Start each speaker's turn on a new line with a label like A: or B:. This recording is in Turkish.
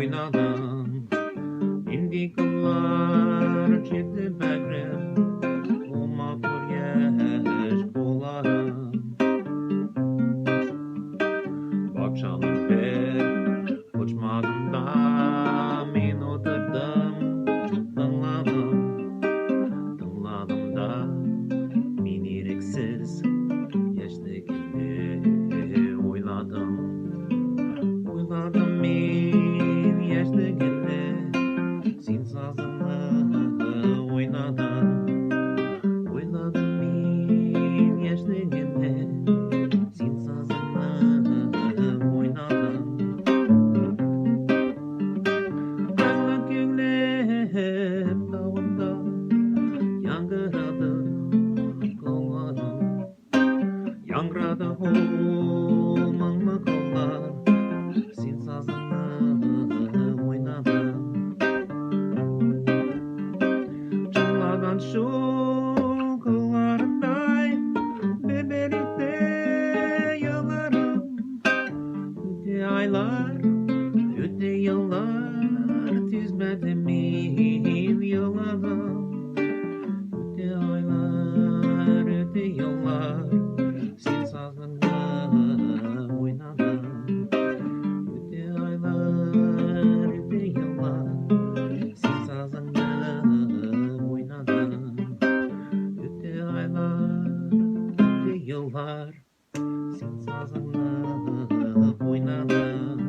A: oynadım. İndikumlar çekti bekrim, olmadır yaş kolarım. Bakşanım pek uçmadım da, min oturdum, tınladım da, min ireksiz, yaşlıkini oyladım. Oyladım min yaşlıkini, sin sazını oynadım. Oyladım min yaşlıkini, sin sazını oynadım. Kızlık güllep davında yankıladı kollarım. Yankıladı holmanlı kollar, sin sazını oynadım. Çınlagan şu kollarınday bebelikte yalarım. Öte aylar, öte yıllar tüzmedim yıllarım. Öte aylar, öte yıllar sin sazını oynadım. Öte aylar, öte yıllar sin sazını oynadım. Öte aylar, öte yıllar sin sazını oynadım.